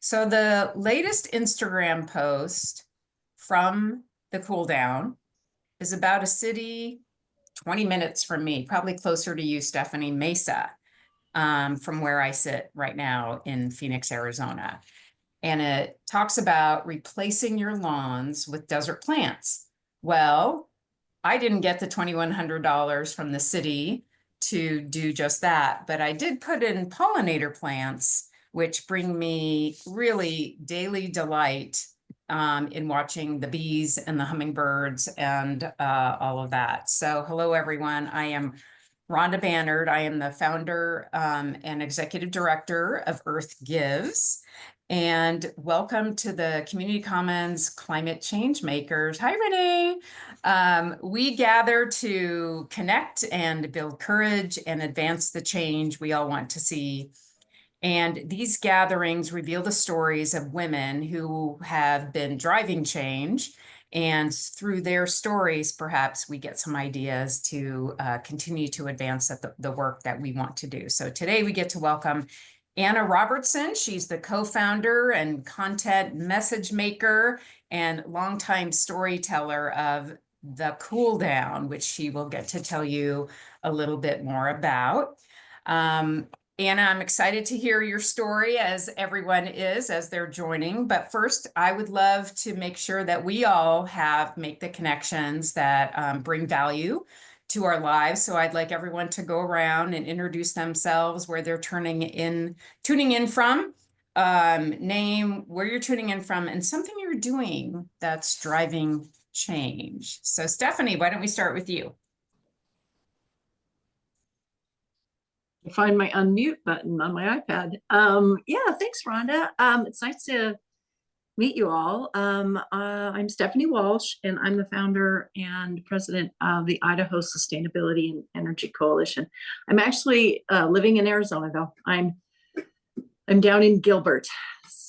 So the latest Instagram post from the cool down is about a city 20 minutes from me, probably closer to you, Stephanie, Mesa, from where I sit right now in Phoenix, Arizona. And it talks about replacing your lawns with desert plants. Well, I didn't get the $2,100 from the city to do just that, but I did put in pollinator plants, which bring me really daily delight in watching the bees and the hummingbirds and all of that. So hello, everyone. I am Rhonda Bannard. I am the founder and executive director of Earth Gives. And welcome to the Community Commons Climate Change Makers. Hi, Renee. We gather to connect and build courage and advance the change we all want to see. And these gatherings reveal the stories of women who have been driving change. And through their stories, perhaps we get some ideas to continue to advance the work that we want to do. So today we get to welcome Anna Robertson. She's the co-founder and content message maker and longtime storyteller of The Cool Down, which she will get to tell you a little bit more about. Anna, I'm excited to hear your story, as everyone is, as they're joining. But first, I would love to make sure that we all make the connections that bring value to our lives. So I'd like everyone to go around and introduce themselves, where they're tuning in from, name, where you're tuning in from, and something you're doing that's driving change. So Stephanie, why don't we start with you? Find my unmute button on my iPad. Yeah, thanks, Rhonda. It's nice to meet you all. I'm Stephanie Walsh, and I'm the founder and president of the Idaho Sustainability and Energy Coalition. I'm actually living in Arizona, though. I'm down in Gilbert,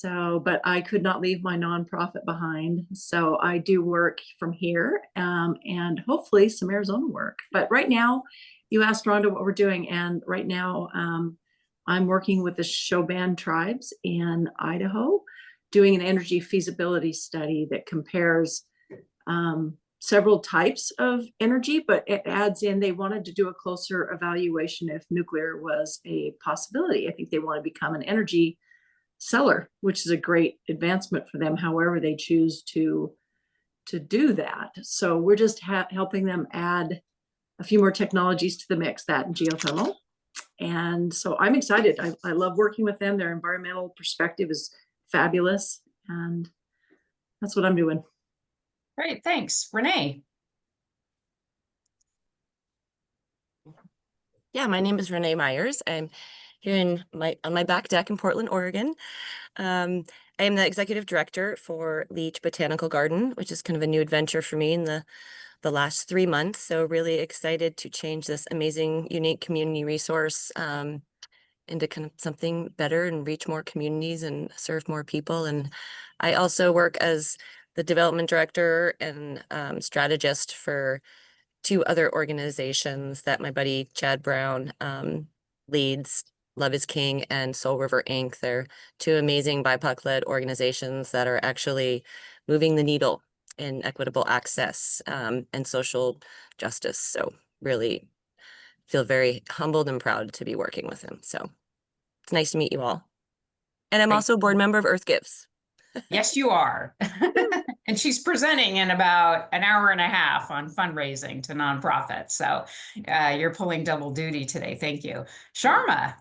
but I could not leave my nonprofit behind. So I do work from here, and hopefully some Arizona work. But right now, you asked Rhonda what we're doing, and right now I'm working with the Choban tribes in Idaho, doing an energy feasibility study that compares several types of energy, but it adds in, they wanted to do a closer evaluation if nuclear was a possibility. I think they want to become an energy seller, which is a great advancement for them, however they choose to do that. So we're just helping them add a few more technologies to the mix, that and geothermal. And so I'm excited. I love working with them. Their environmental perspective is fabulous. And that's what I'm doing. Great, thanks. Renee. Yeah, my name is Renee Myers. I'm here on my back deck in Portland, Oregon. I am the executive director for Leach Botanical Garden, which is kind of a new adventure for me in the last 3 months. So really excited to change this amazing, unique community resource into kind of something better and reach more communities and serve more people. And I also work as the development director and strategist for 2 other organizations that my buddy Chad Brown leads, Love is King and Soul River Inc. They're 2 amazing BIPOC-led organizations that are actually moving the needle in equitable access and social justice. So really feel very humbled and proud to be working with him. So it's nice to meet you all. And I'm also a board member of Earth Gives. Yes, you are. And she's presenting in about an hour and a half on fundraising to nonprofits. So you're pulling double duty today. Thank you. Sharma.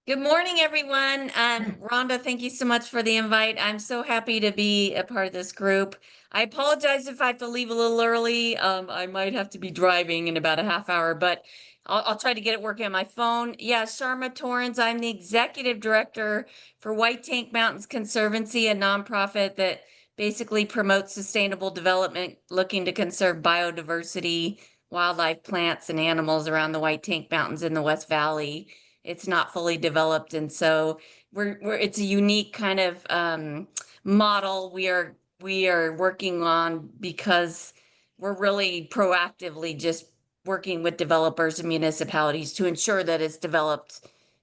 Good morning, everyone. Rhonda, thank you so much for the invite. I'm so happy to be a part of this group. I apologize if I have to leave a little early. I might have to be driving in about a half hour, but I'll try to get it working on my phone. Yeah, Sharma Torrens. I'm the executive director for White Tank Mountains Conservancy, a nonprofit that basically promotes sustainable development, looking to conserve biodiversity, wildlife, plants, and animals around the White Tank Mountains in the West Valley. It's not fully developed, and so it's a unique kind of model we are working on, because we're really proactively just working with developers and municipalities to ensure that it's developed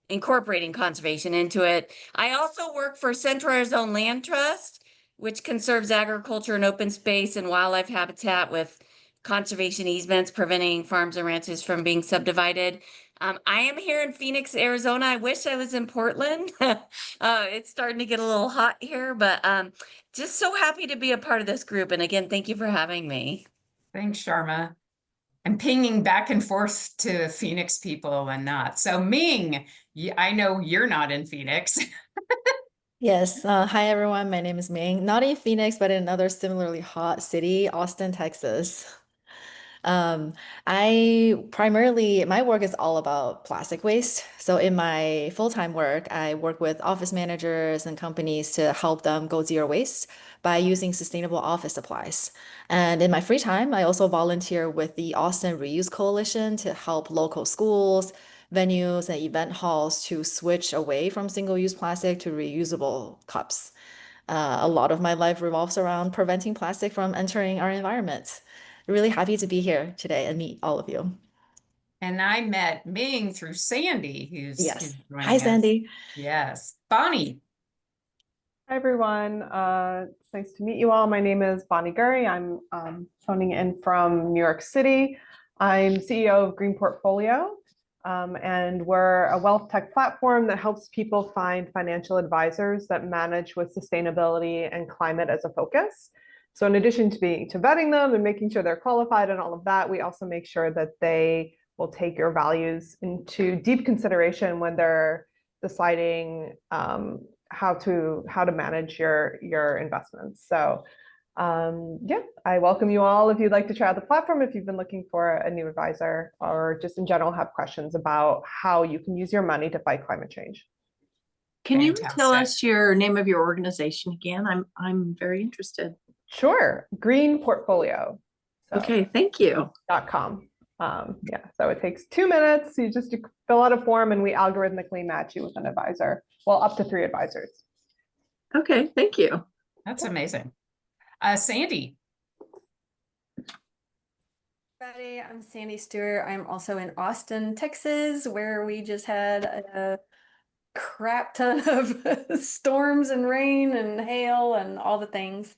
incorporating conservation into it. I also work for Central Arizona Land Trust, which conserves agriculture and open space and wildlife habitat with conservation easements, preventing farms and ranches from being subdivided. I am here in Phoenix, Arizona. I wish I was in Portland. It's starting to get a little hot here, but just so happy to be a part of this group. And again, thank you for having me. Thanks, Sharma. I'm pinging back and forth to Phoenix people and not. So Ming, I know you're not in Phoenix. Yes. Hi, everyone. My name is Ming. Not in Phoenix, but in another similarly hot city, Austin, Texas. Um, my work is all about plastic waste. So in my full-time work, I work with office managers and companies to help them go zero waste by using sustainable office supplies. And in my free time, I also volunteer with the Austin Reuse Coalition to help local schools, venues, and event halls to switch away from single-use plastic to reusable cups. A lot of my life revolves around preventing plastic from entering our environment. Really happy to be here today and meet all of you. And I met Ming through Sandy, who's Yes. Hi, joining us. Sandy. Yes. Bonnie. Hi, everyone. It's nice to meet you all. My name is Bonnie Gurry. I'm phoning in from New York City. I'm CEO of Green Portfolio, and we're a wealth tech platform that helps people find financial advisors that manage with sustainability and climate as a focus. So in addition to vetting them and making sure they're qualified and all of that, we also make sure that they will take your values into deep consideration when they're deciding how to manage your investments. So yeah, I welcome you all if you'd like to try out the platform, if you've been looking for a new advisor or just in general have questions about how you can use your money to fight climate change. Can you tell Fantastic. us your name of your organization again? I'm very interested. Sure, Green Portfolio. So, Okay, thank you. .com. Yeah, so it takes 2 minutes. You just fill out a form and we algorithmically match you with an advisor. Well, up to 3 advisors. Okay, thank you. That's amazing. Sandy. Everybody, I'm Sandy Stewart. I'm also in Austin, Texas, where we just had a crap ton of storms and rain and hail and all the things.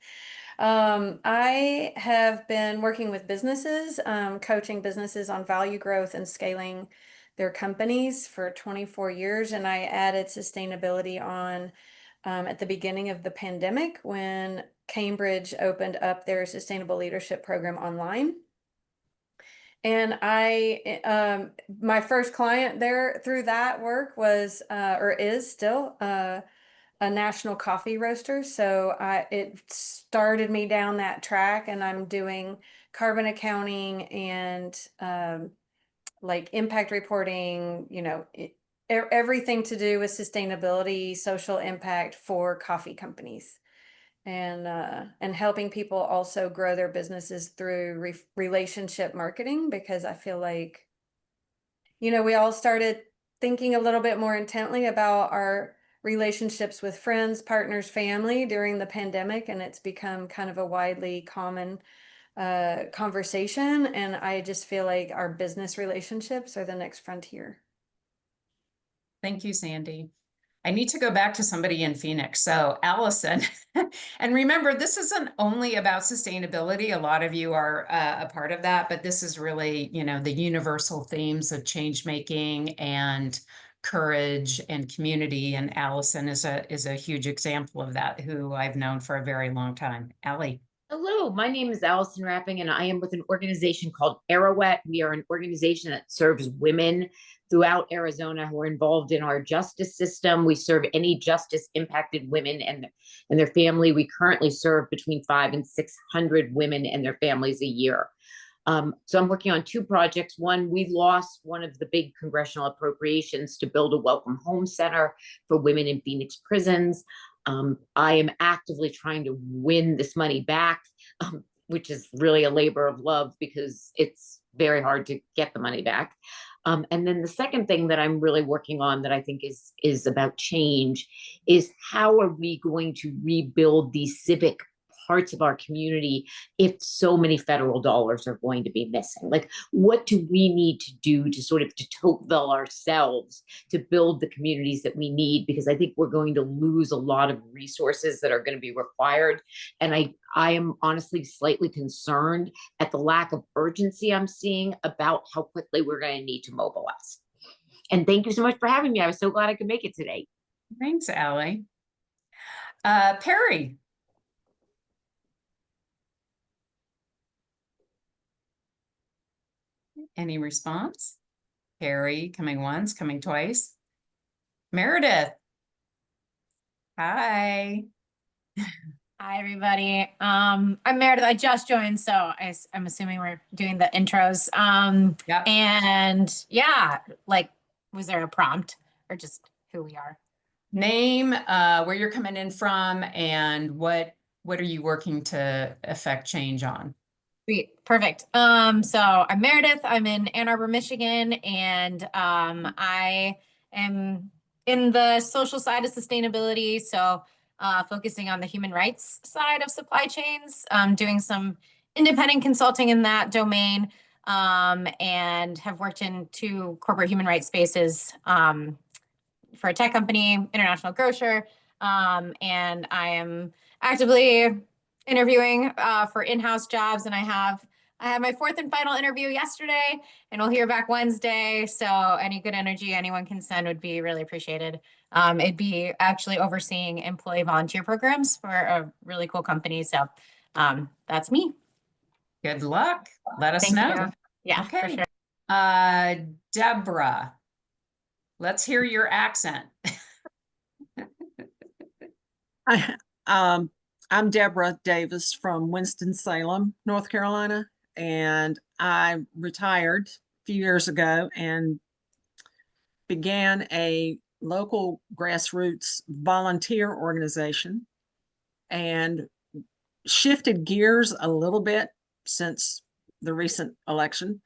I have been working with businesses, coaching businesses on value growth and scaling their companies for 24 years. And I added sustainability on at the beginning of the pandemic when Cambridge opened up their sustainable leadership program online. And my first client there through that work was, or is still, a national coffee roaster. So it started me down that track, and I'm doing carbon accounting and like impact reporting, everything to do with sustainability, social impact for coffee companies. And helping people also grow their businesses through relationship marketing, because I feel like, we all started thinking a little bit more intently about our relationships with friends, partners, family during the pandemic, and it's become kind of a widely common conversation. And I just feel like our business relationships are the next frontier. Thank you, Sandy. I need to go back to somebody in Phoenix. So Allison, and remember, this isn't only about sustainability. A lot of you are a part of that, but this is really, the universal themes of change making and courage and community. And Allison is a huge example of that, who I've known for a very long time. Allie. Hello, my name is Allison Rapping, and I am with an organization called Arouette. We are an organization that serves women throughout Arizona who are involved in our justice system. We serve any justice impacted women and their family. We currently serve between 500 and 600 women and their families a year. So I'm working on 2 projects. One, we lost one of the big congressional appropriations to build a welcome home center for women in Phoenix prisons. I am actively trying to win this money back, which is really a labor of love because it's very hard to get the money back. And then the second thing that I'm really working on that I think is about change is how are we going to rebuild the civic parts of our community if so many federal dollars are going to be missing? Like, what do we need to do to sort of to Tocqueville ourselves to build the communities that we need? Because I think we're going to lose a lot of resources that are going to be required. And I am honestly slightly concerned at the lack of urgency I'm seeing about how quickly we're going to need to mobilize. And thank you so much for having me. I was so glad I could make it today. Thanks, Allie. Perry. Any response? Perry coming once, coming twice. Meredith. Hi. Hi, everybody. I'm Meredith. I just joined, so I'm assuming we're doing the intros. Yep. And yeah, like, was there a prompt or just who we are? Name, where you're coming in from, and what are you working to affect change on? Sweet, perfect. So I'm Meredith. I'm in Ann Arbor, Michigan, and I am in the social side of sustainability. So focusing on the human rights side of supply chains, doing some independent consulting in that domain, and have worked in 2 corporate human rights spaces for a tech company, international grocer, and I am actively interviewing for in-house jobs, and I had my 4th and final interview yesterday, and we'll hear back Wednesday. So any good energy anyone can send would be really appreciated. It'd be actually overseeing employee volunteer programs for a really cool company. So that's me. Good luck. Let us Thank know. you. Yeah, for Okay. sure. Deborah, let's hear your accent. I'm Deborah Davis from Winston-Salem, North Carolina, and I retired a few years ago and began a local grassroots volunteer organization and shifted gears a little bit since the recent election.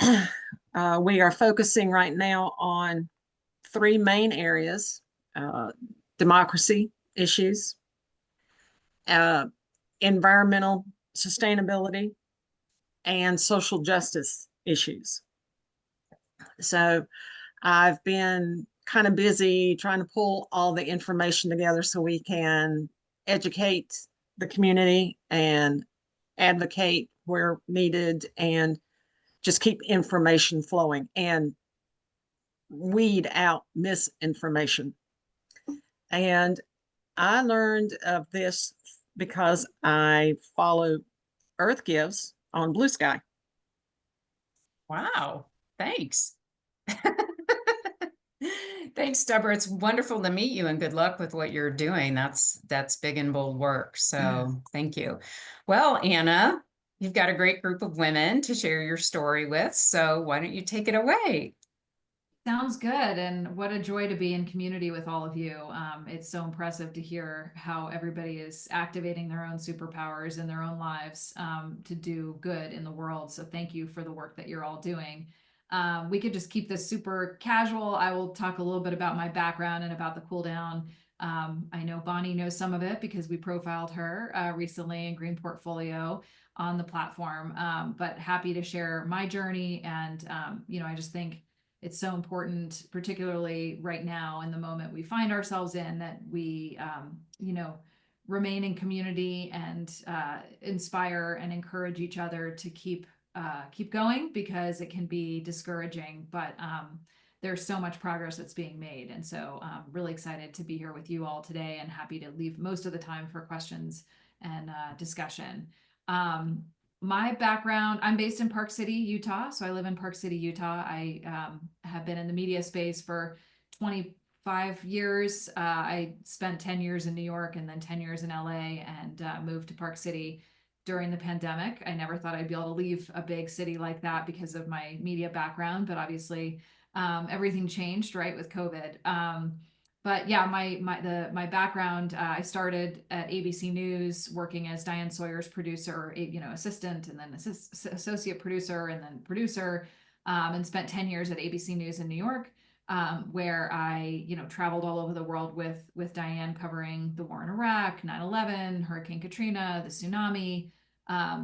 We are focusing right now on 3 main areas: democracy issues, environmental sustainability, and social justice issues. So I've been kind of busy trying to pull all the information together so we can educate the community and advocate where needed and just keep information flowing and weed out misinformation. And I learned of this because I follow Earth Gives on Blue Sky. Wow. Thanks. Thanks, Deborah. It's wonderful to meet you, and good luck with what you're doing. That's big and bold work. So thank you. Well, Anna, you've got a great group of women to share your story with. So why don't you take it away? Sounds good. And what a joy to be in community with all of you. It's so impressive to hear how everybody is activating their own superpowers in their own lives to do good in the world. So thank you for the work that you're all doing. We could just keep this super casual. I will talk a little bit about my background and about the cool down. I know Bonnie knows some of it because we profiled her recently in Green Portfolio on the platform, but happy to share my journey. And, I just think it's so important, particularly right now in the moment we find ourselves in, that we, remain in community and inspire and encourage each other to keep going, because it can be discouraging, but there's so much progress that's being made. And so I'm really excited to be here with you all today, and happy to leave most of the time for questions and discussion. My background, I'm based in Park City, Utah. So I live in Park City, Utah. I have been in the media space for 25 years. I spent 10 years in New York and then 10 years in LA, and moved to Park City during the pandemic. I never thought I'd be able to leave a big city like that because of my media background, but obviously everything changed, right, with COVID. But yeah, my background, I started at ABC News working as Diane Sawyer's producer, assistant, and then associate producer, and then producer, and spent 10 years at ABC News in New York. where I, traveled all over the world with Diane, covering the war in Iraq, 9/11, Hurricane Katrina, the tsunami,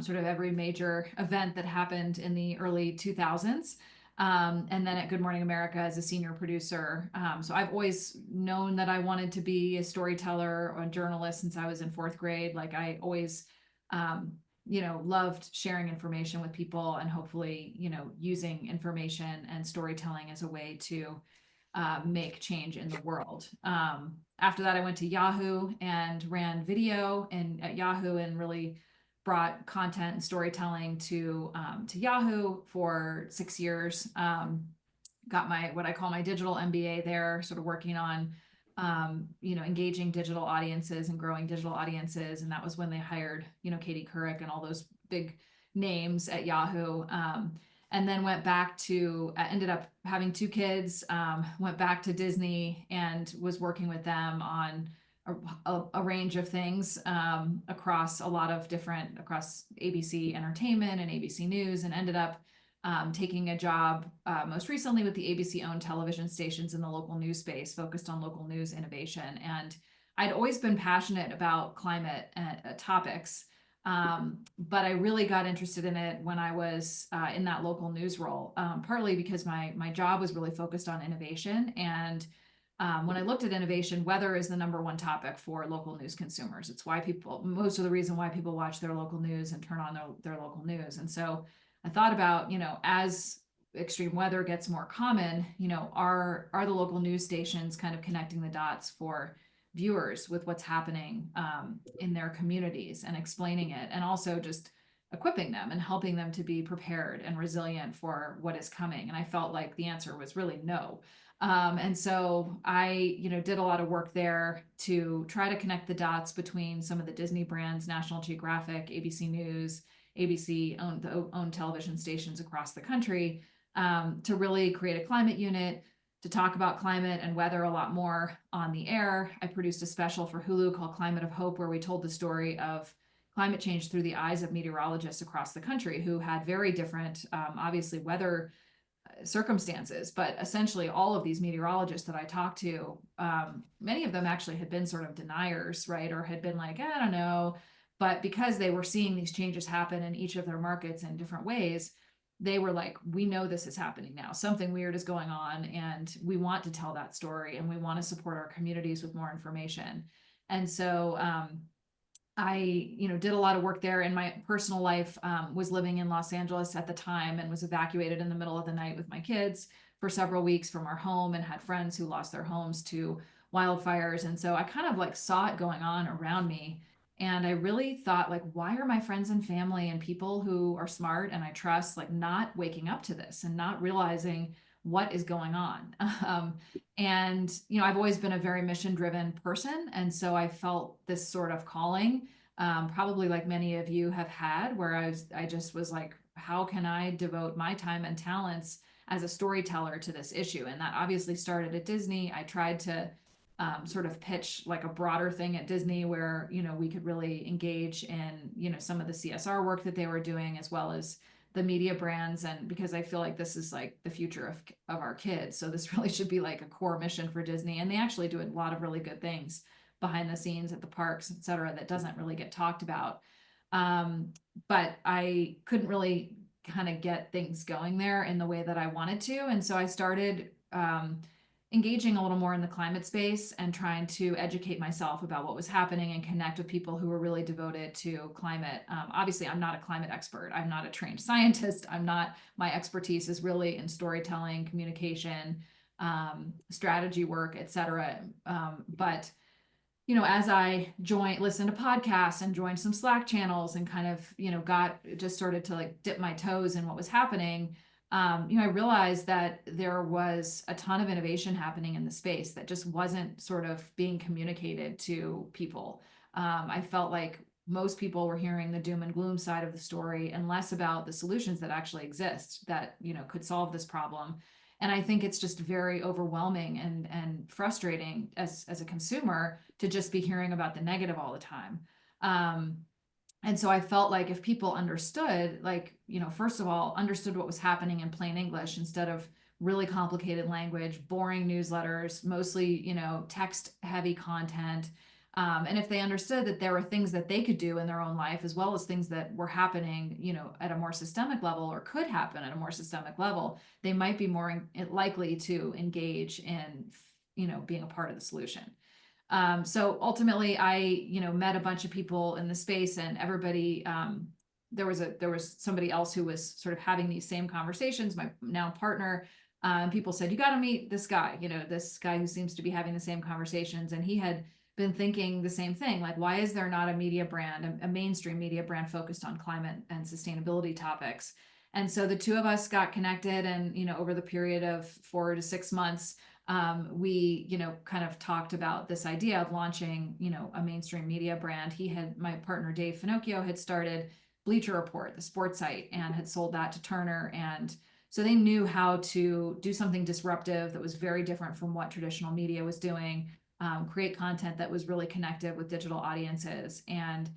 sort of every major event that happened in the early 2000s. And then at Good Morning America as a senior producer. So I've always known that I wanted to be a storyteller or a journalist since I was in 4th grade. Like I always, loved sharing information with people and hopefully, using information and storytelling as a way to make change in the world. After that, I went to Yahoo and ran video at Yahoo and really brought content and storytelling to Yahoo for 6 years. Got what I call my digital MBA there, sort of working on engaging digital audiences and growing digital audiences. And that was when they hired, Katie Couric and all those big names at Yahoo. And then went back to, ended up having 2 kids, went back to Disney and was working with them on a range of things across across ABC Entertainment and ABC News, and ended up taking a job most recently with the ABC owned television stations in the local news space, focused on local news innovation. And I'd always been passionate about climate topics, but I really got interested in it when I was in that local news role, partly because my job was really focused on innovation. And when I looked at innovation, weather is the #1 topic for local news consumers. It's why most of the reason why people watch their local news and turn on their local news. And so I thought about, as extreme weather gets more common, are the local news stations kind of connecting the dots for viewers with what's happening in their communities and explaining it, and also just equipping them and helping them to be prepared and resilient for what is coming. And I felt like the answer was really no. And so I, did a lot of work there to try to connect the dots between some of the Disney brands, National Geographic, ABC News, ABC owned television stations across the country, to really create a climate unit, to talk about climate and weather a lot more on the air. I produced a special for Hulu called Climate of Hope, where we told the story of climate change through the eyes of meteorologists across the country who had very different, obviously, weather circumstances, but essentially all of these meteorologists that I talked to, many of them actually had been sort of deniers, right? Or had been like, I don't know. But because they were seeing these changes happen in each of their markets in different ways, they were like, we know this is happening now. Something weird is going on, and we want to tell that story, and we want to support our communities with more information. And so I, did a lot of work there. In my personal life, was living in Los Angeles at the time and was evacuated in the middle of the night with my kids for several weeks from our home, and had friends who lost their homes to wildfires. And so I kind of like saw it going on around me. And I really thought, like, why are my friends and family and people who are smart and I trust, like, not waking up to this and not realizing what is going on? And, I've always been a very mission driven person. And so I felt this sort of calling, probably like many of you have had, where I just was like, how can I devote my time and talents as a storyteller to this issue? And that obviously started at Disney. I tried to sort of pitch like a broader thing at Disney where, we could really engage in, some of the CSR work that they were doing, as well as the media brands. And because I feel like this is like the future of our kids. So this really should be like a core mission for Disney. And they actually do a lot of really good things behind the scenes at the parks, et cetera, that doesn't really get talked about. But I couldn't really kind of get things going there in the way that I wanted to. And so I started engaging a little more in the climate space and trying to educate myself about what was happening and connect with people who were really devoted to climate. Obviously, I'm not a climate expert. I'm not a trained scientist. My expertise is really in storytelling, communication, strategy work, et cetera. But as I listened to podcasts and joined some Slack channels and kind of, started to like dip my toes in what was happening, I realized that there was a ton of innovation happening in the space that just wasn't sort of being communicated to people. I felt like most people were hearing the doom and gloom side of the story and less about the solutions that actually exist that, could solve this problem. And I think it's just very overwhelming and frustrating as a consumer to just be hearing about the negative all the time. And so I felt like if people understood, like, first of all, understood what was happening in plain English instead of really complicated language, boring newsletters, mostly, you know, text heavy content. And if they understood that there were things that they could do in their own life, as well as things that were happening, you know, at a more systemic level or could happen at a more systemic level, they might be more likely to engage in, you know, being a part of the solution. So ultimately, I, you know, met a bunch of people in the space, and everybody, there was somebody else who was sort of having these same conversations, my now partner. People said, you got to meet this guy, you know, this guy who seems to be having the same conversations. And he had been thinking the same thing, like, why is there not a media brand, a mainstream media brand focused on climate and sustainability topics? And so the two of us got connected, and, you know, over the period of 4 to 6 months, we, you know, kind of talked about this idea of launching, you know, a mainstream media brand. My partner, Dave Finocchio, had started Bleacher Report, the sports site, and had sold that to Turner. And so they knew how to do something disruptive that was very different from what traditional media was doing, create content that was really connected with digital audiences. And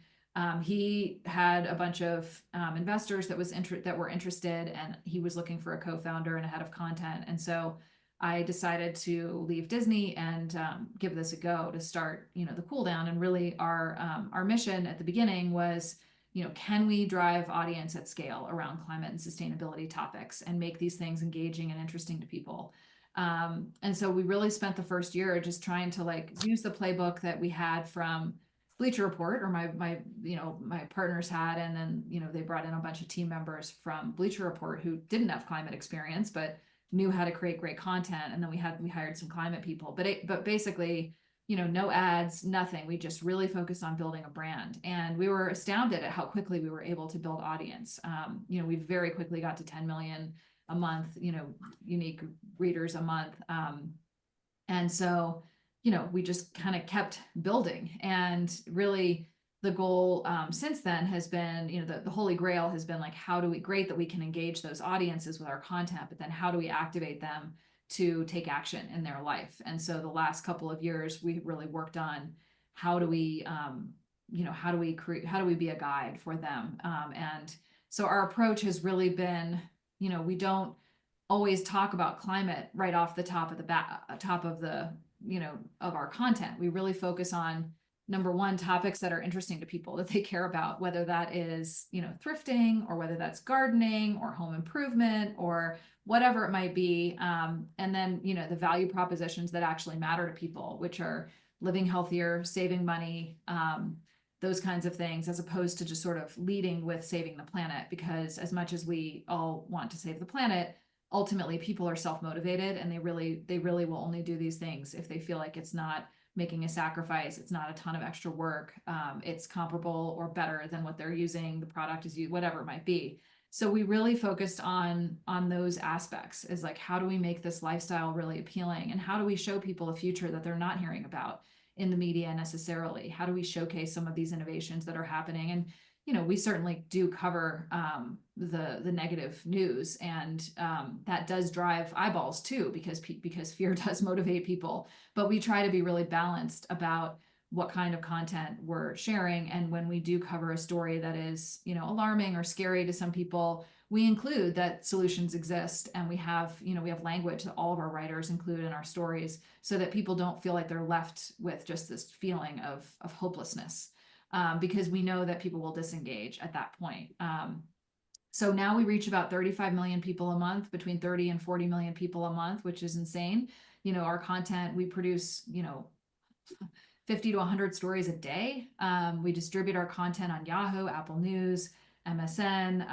he had a bunch of investors that were interested, and he was looking for a co-founder and a head of content. And so I decided to leave Disney and give this a go to start, you know, the Cool Down. And really, our mission at the beginning was, you know, can we drive audience at scale around climate and sustainability topics and make these things engaging and interesting to people? And so we really spent the first year just trying to like use the playbook that we had from Bleacher Report, or my you know, my partners had, and then, you know, they brought in a bunch of team members from Bleacher Report who didn't have climate experience but knew how to create great content. And then we hired some climate people, but basically, you know, no ads, nothing. We just really focused on building a brand, and we were astounded at how quickly we were able to build audience. You know, we very quickly got to 10 million a month, you know, unique readers a month. And so, you know, we just kind of kept building, and really the goal since then has been, you know, the holy grail has been like, great that we can engage those audiences with our content, but then how do we activate them to take action in their life? And so the last couple of years, we really worked on how do we, you know, how do we be a guide for them? And so our approach has really been, you know, we don't always talk about climate right off the top of the, you know, of our content. We really focus on, number one, topics that are interesting to people that they care about, whether that is, you know, thrifting, or whether that's gardening or home improvement or whatever it might be. And then, you know, the value propositions that actually matter to people, which are living healthier, saving money, those kinds of things, as opposed to just sort of leading with saving the planet. Because as much as we all want to save the planet, ultimately people are self-motivated, and they really will only do these things if they feel like it's not making a sacrifice, it's not a ton of extra work, it's comparable or better than what they're using, the product is used, whatever it might be. So we really focused on those aspects, is like, how do we make this lifestyle really appealing, and how do we show people a future that they're not hearing about in the media necessarily? How do we showcase some of these innovations that are happening? And you know, we certainly do cover the negative news, and that does drive eyeballs too, because fear does motivate people. But we try to be really balanced about what kind of content we're sharing. And when we do cover a story that is, you know, alarming or scary to some people, we include that solutions exist, and we have language that all of our writers include in our stories, so that people don't feel like they're left with just this feeling of hopelessness. Because we know that people will disengage at that point. So now we reach about 35 million people a month, between 30 and 40 million people a month, which is insane. You know, our content, we produce, you know, 50 to 100 stories a day. We distribute our content on Yahoo, Apple News, MSN,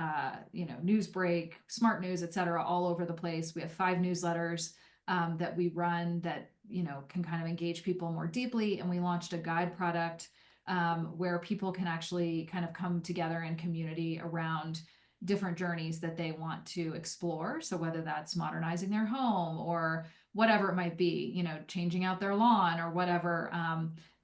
you know, Newsbreak, Smart News, et cetera, all over the place. We have 5 newsletters that we run that, you know, can kind of engage people more deeply. And we launched a guide product where people can actually kind of come together in community around different journeys that they want to explore. So whether that's modernizing their home or whatever it might be, you know, changing out their lawn or whatever,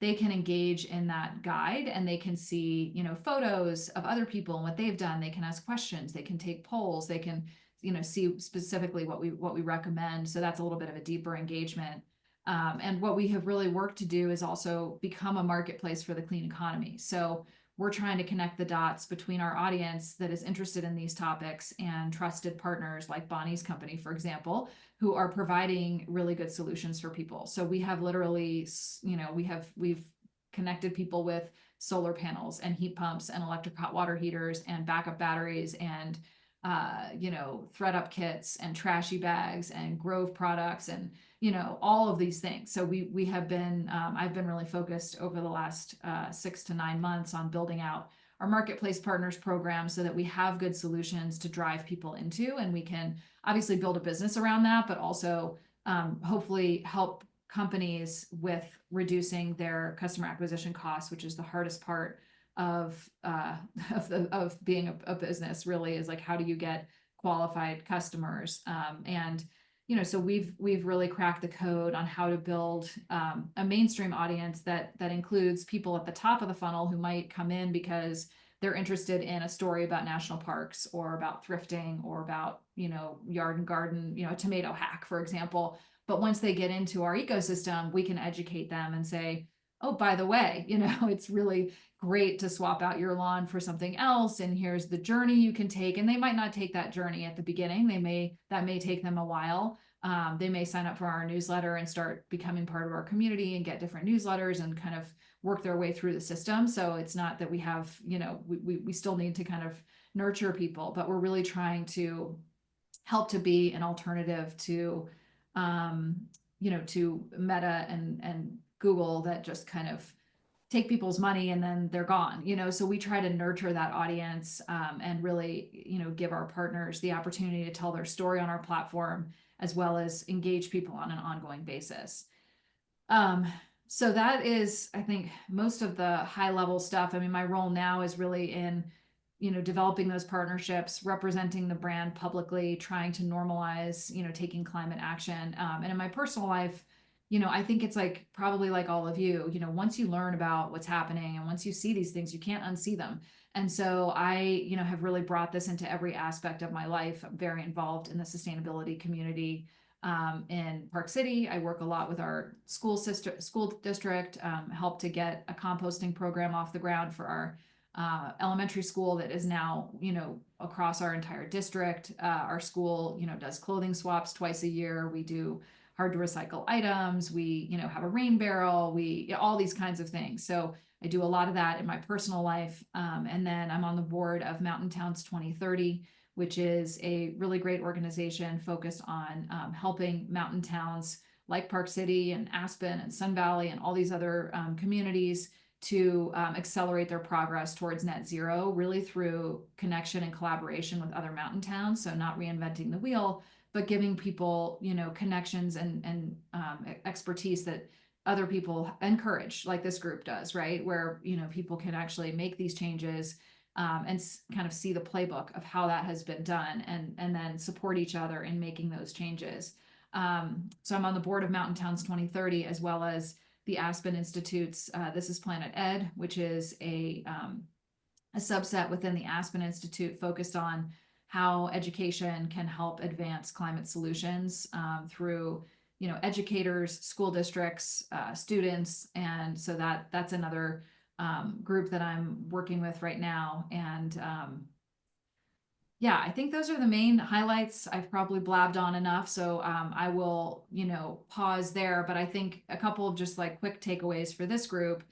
they can engage in that guide, and they can see, you know, photos of other people and what they've done. They can ask questions, they can take polls, they can, you know, see specifically what we recommend. So that's a little bit of a deeper engagement. And what we have really worked to do is also become a marketplace for the clean economy. So we're trying to connect the dots between our audience that is interested in these topics and trusted partners like Bonnie's company, for example, who are providing really good solutions for people. So we have literally, we've connected people with solar panels and heat pumps and electric hot water heaters and backup batteries and thread up kits and trashy bags and Grove products and all of these things. So we have been I've been really focused over the last 6 to 9 months on building out our marketplace partners program so that we have good solutions to drive people into, and we can obviously build a business around that, but also hopefully help companies with reducing their customer acquisition costs, which is the hardest part of being a business. Really is like, how do you get qualified customers? So we've really cracked the code on how to build a mainstream audience that includes people at the top of the funnel who might come in because they're interested in a story about national parks or about thrifting or about yard and garden, a tomato hack, for example. But once they get into our ecosystem, we can educate them and say, oh, by the way, it's really great to swap out your lawn for something else. And here's the journey you can take. And they might not take that journey at the beginning. That may take them a while. They may sign up for our newsletter and start becoming part of our community and get different newsletters and kind of work their way through the system. So it's not that we have, we still need to kind of nurture people, but we're really trying to help to be an alternative to, to Meta and Google that just kind of take people's money and then they're gone, so we try to nurture that audience and really, give our partners the opportunity to tell their story on our platform, as well as engage people on an ongoing basis. So that is, I think, most of the high level stuff. I mean, my role now is really in, developing those partnerships, representing the brand publicly, trying to normalize, taking climate action. And in my personal life, I think it's like probably like all of you, once you learn about what's happening and once you see these things, you can't unsee them. And so I, have really brought this into every aspect of my life. I'm very involved in the sustainability community in Park City. I work a lot with our school district, help to get a composting program off the ground for our elementary school that is now, across our entire district. Our school, does clothing swaps twice a year. We do hard to recycle items. We, have a rain barrel. All these kinds of things. So I do a lot of that in my personal life. And then I'm on the board of Mountain Towns 2030, which is a really great organization focused on helping mountain towns like Park City and Aspen and Sun Valley and all these other communities to accelerate their progress towards net zero, really through connection and collaboration with other mountain towns. So not reinventing the wheel, but giving people, connections and expertise that other people encourage, like this group does, right? Where, people can actually make these changes and kind of see the playbook of how that has been done and then support each other in making those changes. So I'm on the board of Mountain Towns 2030, as well as the Aspen Institute's This is Planet Ed, which is a subset within the Aspen Institute focused on how education can help advance climate solutions through, educators, school districts, students. And so that's another group that I'm working with right now. And yeah, I think those are the main highlights. I've probably blabbed on enough, so I will, pause there. But I think a couple of just like quick takeaways for this group.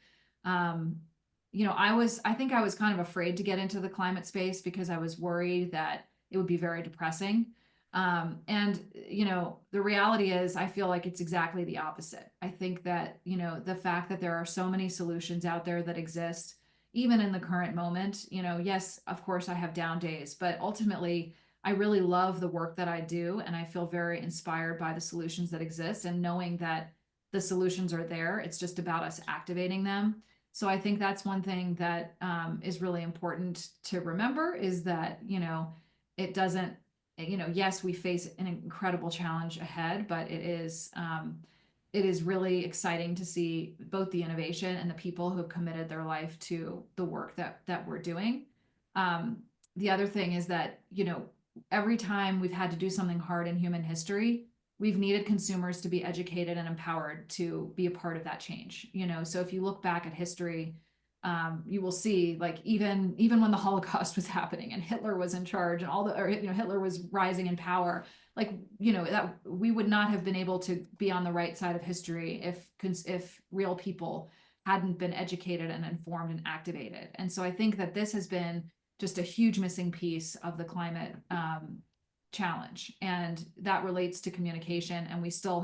I think I was kind of afraid to get into the climate space because I was worried that it would be very depressing. The reality is I feel like it's exactly the opposite. I think that, the fact that there are so many solutions out there that exist, even in the current moment, yes, of course I have down days, but ultimately I really love the work that I do. And I feel very inspired by the solutions that exist and knowing that the solutions are there. It's just about us activating them. So I think that's one thing that is really important to remember is that, it doesn't, yes, we face an incredible challenge ahead, but it is really exciting to see both the innovation and the people who have committed their life to the work that we're doing. The other thing is that, every time we've had to do something hard in human history, we've needed consumers to be educated and empowered to be a part of that change. So if you look back at history, you will see, like, even when the Holocaust was happening and Hitler was in charge and Hitler was rising in power, like, that we would not have been able to be on the right side of history if real people hadn't been educated and informed and activated. And so I think that this has been just a huge missing piece of the climate challenge, and that relates to communication. And we still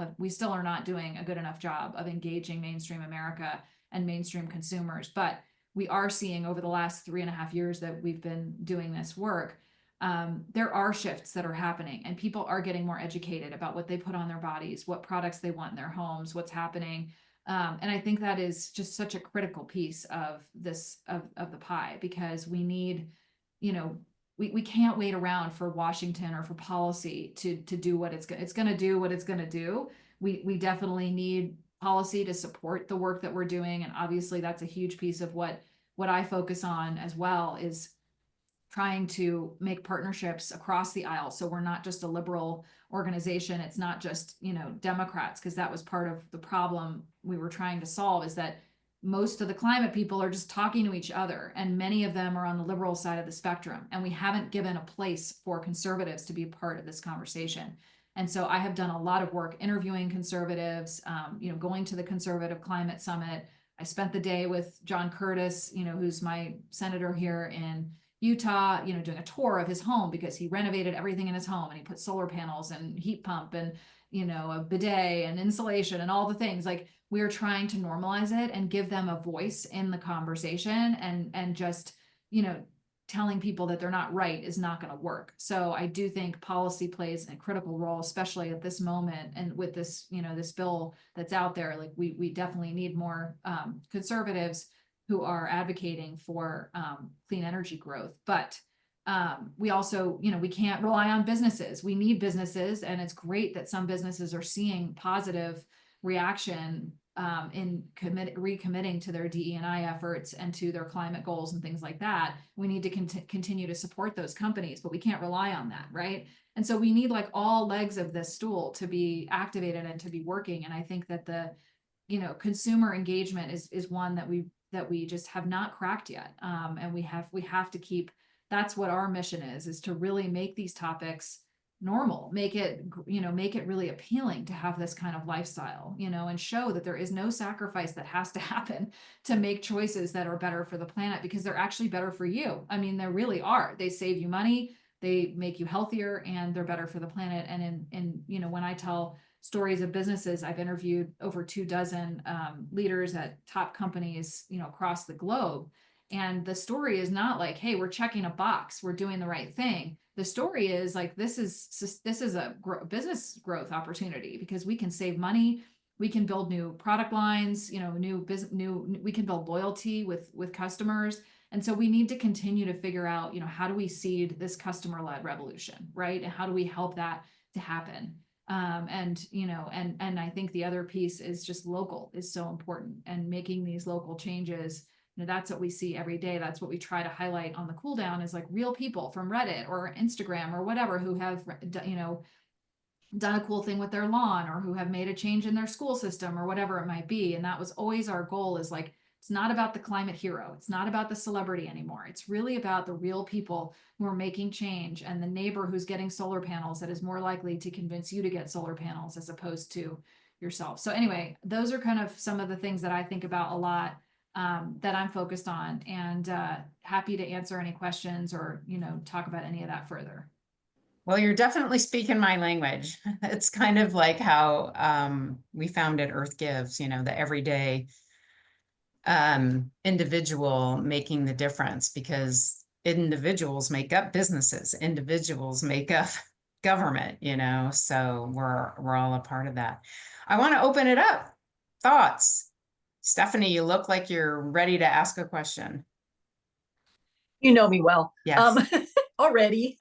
are not doing a good enough job of engaging mainstream America and mainstream consumers. But we are seeing over the last 3.5 years that we've been doing this work, there are shifts that are happening, and people are getting more educated about what they put on their bodies, what products they want in their homes, what's happening. And I think that is just such a critical piece of this, of the pie, because we need, we can't wait around for Washington or for policy to do what it's going to do what it's going to do. We definitely need policy to support the work that we're doing. And obviously that's a huge piece of what I focus on as well, is trying to make partnerships across the aisle. So we're not just a liberal organization. It's not just, Democrats, because that was part of the problem we were trying to solve, is that most of the climate people are just talking to each other, and many of them are on the liberal side of the spectrum. And we haven't given a place for conservatives to be part of this conversation. And so I have done a lot of work interviewing conservatives, going to the Conservative Climate Summit. I spent the day with John Curtis, who's my senator here in Utah, doing a tour of his home, because he renovated everything in his home and he put solar panels and heat pump and, a bidet and insulation and all the things. Like, we're trying to normalize it and give them a voice in the conversation, and just, telling people that they're not right is not going to work. So I do think policy plays a critical role, especially at this moment. And with this, this bill that's out there, like, we definitely need more conservatives who are advocating for clean energy growth. But we also, we can't rely on businesses. We need businesses, and it's great that some businesses are seeing positive reaction in recommitting to their DE&I efforts and to their climate goals and things like that. We need to continue to support those companies, but we can't rely on that, right? And so we need, like, all legs of this stool to be activated and to be working. And I think that the, consumer engagement is one that we just have not cracked yet. And we have to keep, that's what our mission is to really make these topics normal, make it really appealing to have this kind of lifestyle, and show that there is no sacrifice that has to happen to make choices that are better for the planet, because they're actually better for you. I mean, they really are. They save you money, they make you healthier, and they're better for the planet. And when I tell stories of businesses, I've interviewed over 24 leaders at top companies, across the globe. And the story is not like, hey, we're checking a box, we're doing the right thing. The story is like, this is a business growth opportunity, because we can save money, we can build new product lines, we can build loyalty with customers. And so we need to continue to figure out, how do we seed this customer-led revolution, right? And how do we help that to happen? And I think the other piece is just local is so important, and making these local changes. That's what we see every day. That's what we try to highlight on the cool down, is like real people from Reddit or Instagram or whatever, who have, done a cool thing with their lawn, or who have made a change in their school system, or whatever it might be. And that was always our goal, is like, it's not about the climate hero. It's not about the celebrity anymore. It's really about the real people who are making change, and the neighbor who's getting solar panels that is more likely to convince you to get solar panels as opposed to yourself. So anyway, those are kind of some of the things that I think about a lot, that I'm focused on, and happy to answer any questions or, talk about any of that further. Well, you're definitely speaking my language. It's kind of like how we founded Earth Gives, the everyday individual making the difference, because individuals make up businesses, individuals make up government, so we're all a part of that. I want to open it up. Thoughts? Stephanie, you look like you're ready to ask a question. You know me well. Yes. Already.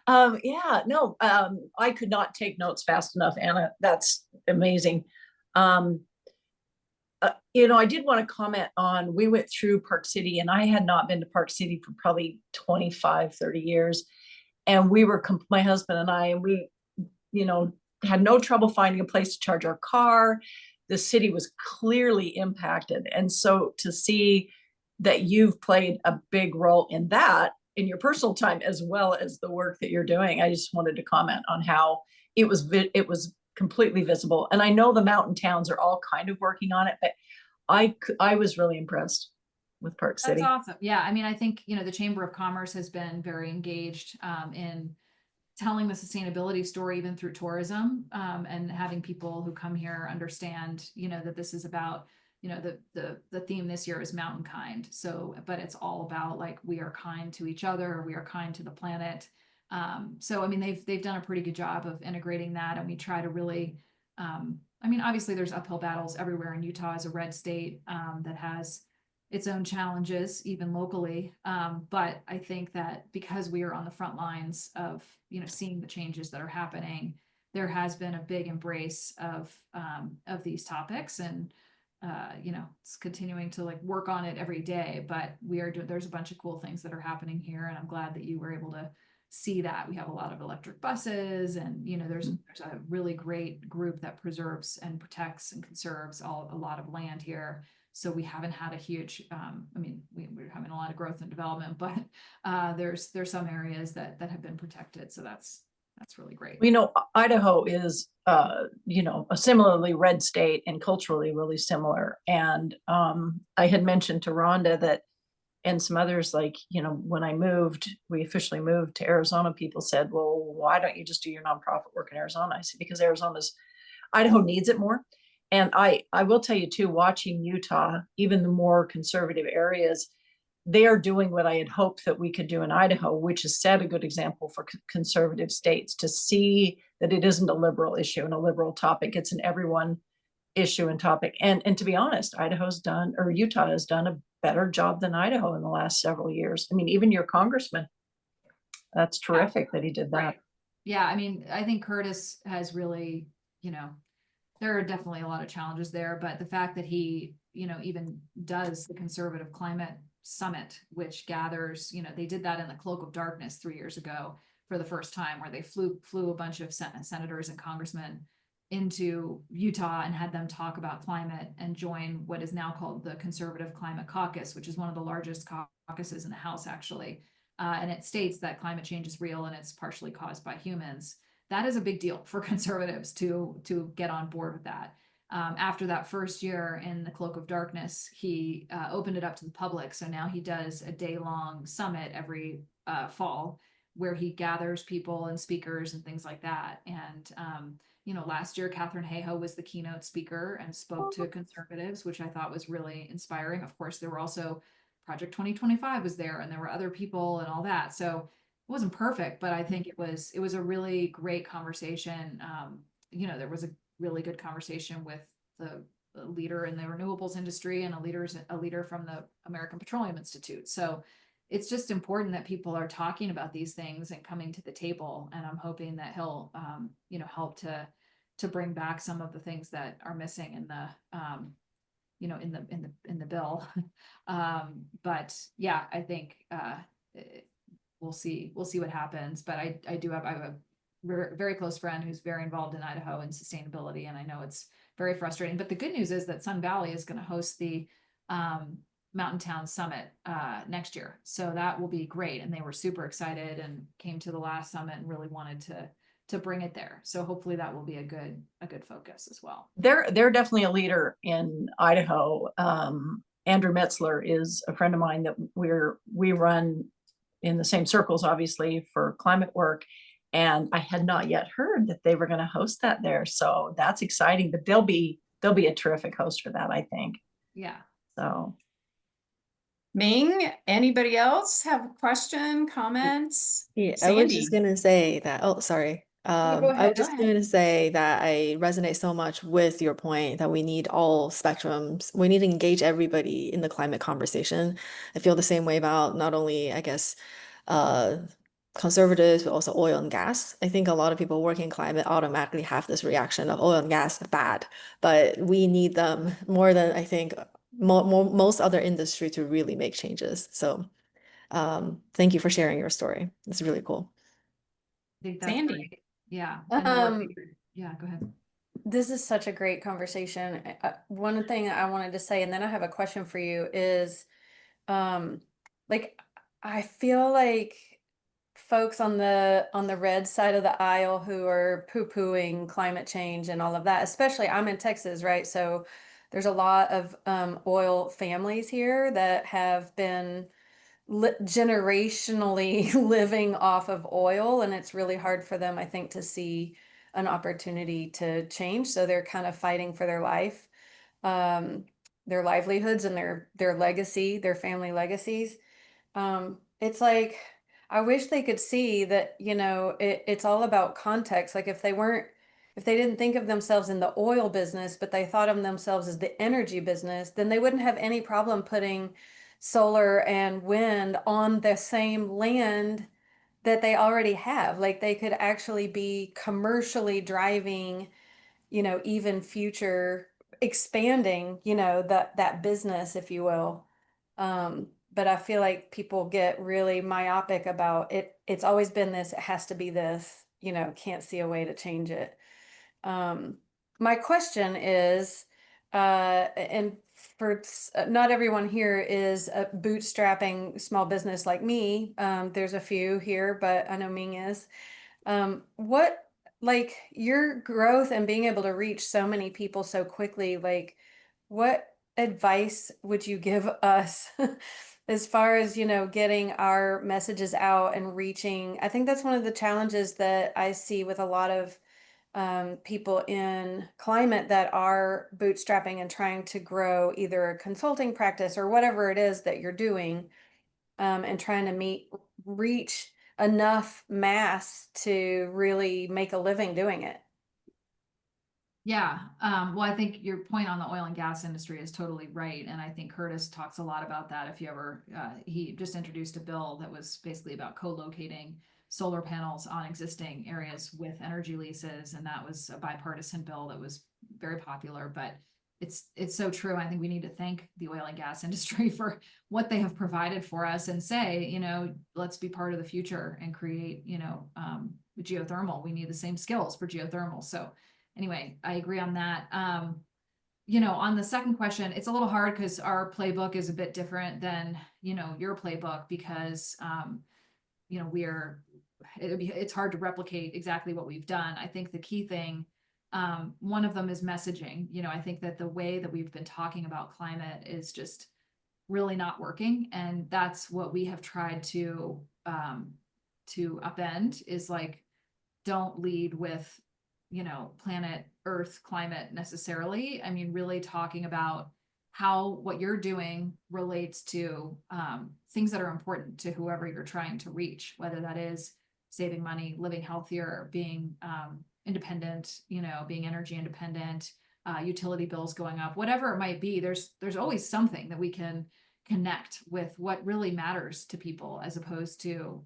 Yeah, no, I could not take notes fast enough, Anna. That's amazing. I did want to comment on, we went through Park City, and I had not been to Park City for probably 25, 30 years. And we were, my husband and I, and we, had no trouble finding a place to charge our car. the city was clearly impacted. And so to see that you've played a big role in that in your personal time, as well as the work that you're doing, I just wanted to comment on how it was completely visible. And I know the mountain towns are all kind of working on it, but I was really impressed with Park City. That's awesome. Yeah, I mean, I think, you know, the Chamber of Commerce has been very engaged in telling the sustainability story, even through tourism, and having people who come here understand, you know, that this is about, you know, the theme this year is mountain kind. So, but it's all about like, we are kind to each other, we are kind to the planet. So, I mean, they've done a pretty good job of integrating that, and we try to really, I mean, obviously there's uphill battles everywhere, and Utah is a red state that has its own challenges, even locally. But I think that because we are on the front lines of, you know, seeing the changes that are happening, there has been a big embrace of these topics, and you know, it's continuing to like work on it every day. But we are doing. There's a bunch of cool things that are happening here, and I'm glad that you were able to see that. We have a lot of electric buses, and you know, there's a really great group that preserves and protects and conserves a lot of land here. So we haven't had a huge, I mean, we're having a lot of growth and development, but there's some areas that have been protected. So that's really great. You know, Idaho is, you know, a similarly red state and culturally really similar. And I had mentioned to Rhonda that, and some others, like, you know, when we officially moved to Arizona, people said, well, why don't you just do your nonprofit work in Arizona? I said, because Idaho needs it more. And I will tell you too, watching Utah, even the more conservative areas, they are doing what I had hoped that we could do in Idaho, which is set a good example for conservative states, to see that it isn't a liberal issue and a liberal topic. It's an everyone issue and topic. And to be honest, Utah has done a better job than Idaho in the last several years. I mean, even your congressman, that's terrific that he did that. Right. Yeah, I mean, I think Curtis has really, you know, there are definitely a lot of challenges there, but the fact that he, you know, even does the Conservative Climate Summit, which gathers, you know, they did that in the Cloak of Darkness 3 years ago for the first time, where they flew a bunch of senators and congressmen into Utah and had them talk about climate and join what is now called the Conservative Climate Caucus, which is one of the largest caucuses in the House, actually. And it states that climate change is real and it's partially caused by humans. That is a big deal for conservatives to get on board with that. After that first year in the Cloak of Darkness, he opened it up to the public. So now he does a day-long summit every fall, where he gathers people and speakers and things like that. And you know, last year, Catherine Hayhoe was the keynote speaker and spoke to conservatives, which I thought was really inspiring. Of course, there were also Project 2025 was there, and there were other people and all that. So it wasn't perfect, but I think it was a really great conversation. You know, there was a really good conversation with the leader in the renewables industry and a leader from the American Petroleum Institute. So it's just important that people are talking about these things and coming to the table. And I'm hoping that he'll, you know, help to bring back some of the things that are missing in the, you know, in the bill. But yeah, I think we'll see what happens. But I have a very close friend who's very involved in Idaho and sustainability, and I know it's very frustrating. But the good news is that Sun Valley is going to host the Mountain Town Summit next year, so that will be great. And they were super excited and came to the last summit and really wanted to bring it there. So hopefully that will be a good focus as well. They're definitely a leader in Idaho. Andrew Metzler is a friend of mine that we run in the same circles, obviously, for climate work. And I had not yet heard that they were going to host that there. So that's exciting, but they'll be a terrific host for that, I think. Yeah. So. Ming, anybody else have a question, comments? Yeah, I was just Sandy. gonna say that. Oh, sorry. Go I ahead. was just gonna say that I resonate so much with your point that we need all spectrums. We need to engage everybody in the climate conversation. I feel the same way about not only, I guess, uh, conservatives, but also oil and gas. I think a lot of people working in climate automatically have this reaction of oil and gas bad, but we need them more than I think most other industry to really make changes. So. Thank you for sharing your story. It's really cool. I think that's Sandy. great. Yeah. Um, Yeah, go ahead. This is such a great conversation. One thing I wanted to say, and then I have a question for you, is like I feel like folks on the red side of the aisle who are poo-pooing climate change and all of that, especially I'm in Texas, right? So there's a lot of oil families here that have been generationally living off of oil, and it's really hard for them, I think, to see an opportunity to change. So they're kind of fighting for their life, their livelihoods, and their legacy, their family legacies. It's like I wish they could see that, it's all about context. Like if they didn't think of themselves in the oil business, but they thought of themselves as the energy business, then they wouldn't have any problem putting solar and wind on the same land that they already have. Like they could actually be commercially driving, even future expanding, that business, if you will. But I feel like people get really myopic about it. It's always been this, it has to be this, can't see a way to change it. My question is, and not everyone here is a bootstrapping small business like me. There's a few here, but I know Ming is. What, like your growth and being able to reach so many people so quickly, like what advice would you give us as far as, getting our messages out and reaching? I think that's one of the challenges that I see with a lot of people in climate that are bootstrapping and trying to grow either a consulting practice or whatever it is that you're doing, and trying to reach enough mass to really make a living doing it. Yeah. Well, I think your point on the oil and gas industry is totally right. And I think Curtis talks a lot about that. If you ever, he just introduced a bill that was basically about co-locating solar panels on existing areas with energy leases. And that was a bipartisan bill that was very popular, but it's so true. I think we need to thank the oil and gas industry for what they have provided for us and say, let's be part of the future and create, geothermal. We need the same skills for geothermal. So anyway, I agree on that. On the second question, it's a little hard because our playbook is a bit different than, your playbook because, it's hard to replicate exactly what we've done. I think the key thing, one of them is messaging. I think that the way that we've been talking about climate is just really not working. And that's what we have tried to upend is like, don't lead with, planet Earth climate necessarily. I mean, really talking about how what you're doing relates to things that are important to whoever you're trying to reach, whether that is saving money, living healthier, being independent, being energy independent, utility bills going up, whatever it might be. There's always something that we can connect with what really matters to people, as opposed to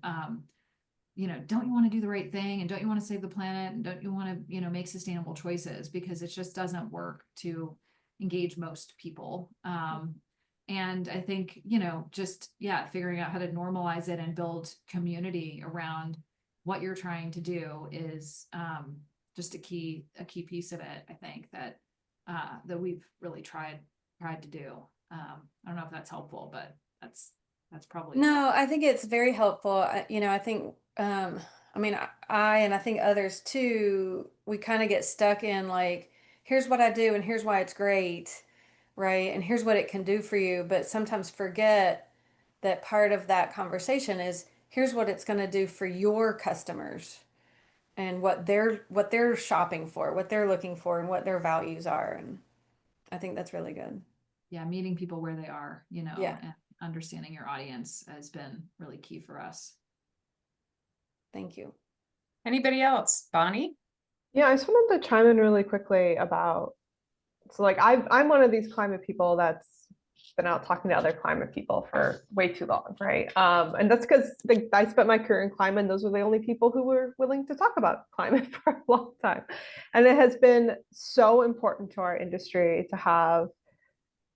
don't you want to do the right thing, and don't you want to save the planet, and don't you want to make sustainable choices, because it just doesn't work to engage most people. And I think just figuring out how to normalize it and build community around what you're trying to do is just a key piece of it. I think that we've really tried to do. I don't know if that's helpful, but that's probably. No, I think it's very helpful. I think, I mean, and I think others too, we kind of get stuck in like, here's what I do and here's why it's great, right? And here's what it can do for you. But sometimes forget that part of that conversation is here's what it's going to do for your customers and what they're shopping for, what they're looking for, and what their values are. And I think that's really good. Yeah, meeting people where they are, Yeah. and understanding your audience has been really key for us. Thank you. Anybody else? Bonnie? Yeah, I just wanted to chime in really quickly about, so like I'm one of these climate people that's been out talking to other climate people for way too long, right? And that's because I spent my career in climate, and those were the only people who were willing to talk about climate for a long time. And it has been so important to our industry to have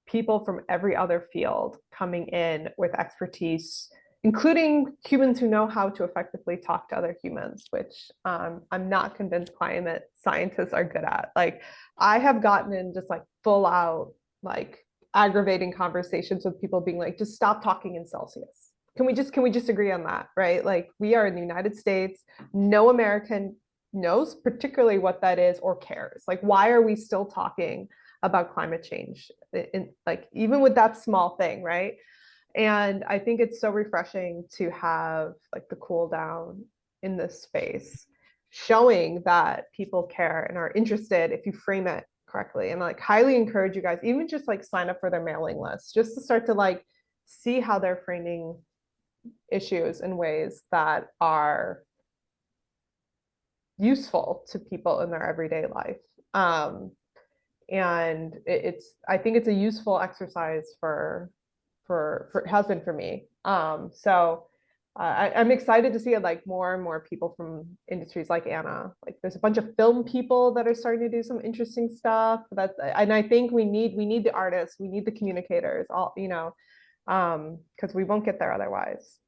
people from every other field coming in with expertise, including humans who know how to effectively talk to other humans, which I'm not convinced climate scientists are good at. Like, I have gotten in just like full out, like aggravating conversations with people being like, just stop talking in Celsius. Can we just agree on that, right? Like, we are in the United States. No American knows particularly what that is or cares. Like, why are we still talking about climate change in, like, even with that small thing, right? And I think it's so refreshing to have like the cool down in this space, showing that people care and are interested if you frame it correctly. And like highly encourage you guys, even just like sign up for their mailing list, just to start to like see how they're framing issues in ways that are useful to people in their everyday life. And I think it's a useful exercise for it has been for me. I'm excited to see it, like more and more people from industries like Anna. Like, there's a bunch of film people that are starting to do some interesting stuff. And I think we need the artists, we need the communicators, all, you know, because we won't get there otherwise.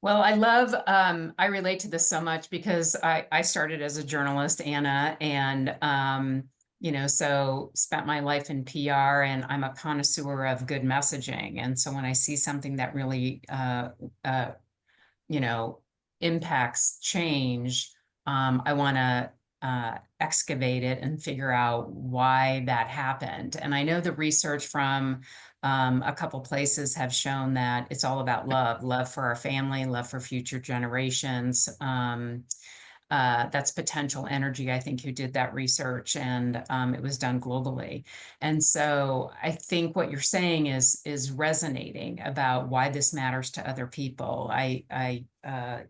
Well, I relate to this so much because I started as a journalist, Anna, and, you know, so spent my life in PR, and I'm a connoisseur of good messaging. And so when I see something that really, you know, impacts change, I want to excavate it and figure out why that happened. And I know the research from a couple places have shown that it's all about love for our family, love for future generations. That's Potential Energy, I think, who did that research, and it was done globally. And so I think what you're saying is resonating about why this matters to other people. I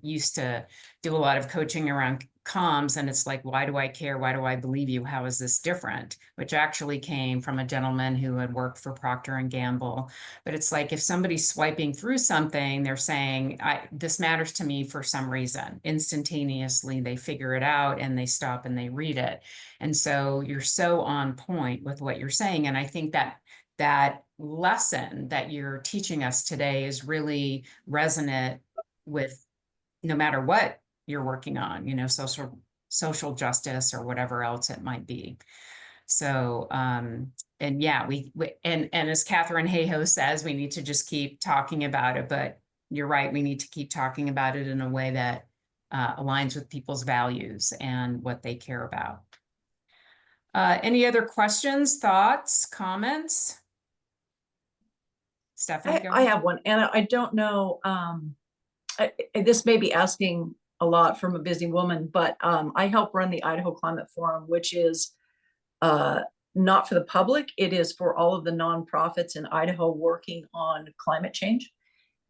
used to do a lot of coaching around comms, and it's like, why do I care? Why do I believe you? How is this different? Which actually came from a gentleman who had worked for Procter and Gamble. But it's like, if somebody's swiping through something, they're saying, this matters to me for some reason. Instantaneously, they figure it out and they stop and they read it. And so you're so on point with what you're saying. And I think that lesson that you're teaching us today is really resonant with no matter what you're working on, you know, social justice or whatever else it might be. So, and yeah, and as Catherine Hayhoe says, we need to just keep talking about it, but you're right, we need to keep talking about it in a way that aligns with people's values and what they care about. Any other questions, thoughts, comments? Stephanie, go I ahead. have one, Anna. I don't know. This may be asking a lot from a busy woman, but I help run the Idaho Climate Forum, which is not for the public. It is for all of the nonprofits in Idaho working on climate change.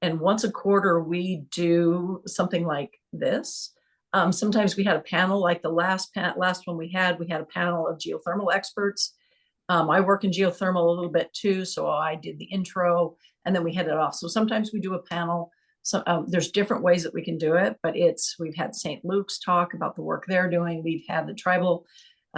And once a quarter, we do something like this. Sometimes we had a panel, like the last one we had a panel of geothermal experts. I work in geothermal a little bit too, so I did the intro and then we headed off. So sometimes we do a panel. So there's different ways that we can do it, but we've had St. Luke's talk about the work they're doing. We've had the tribal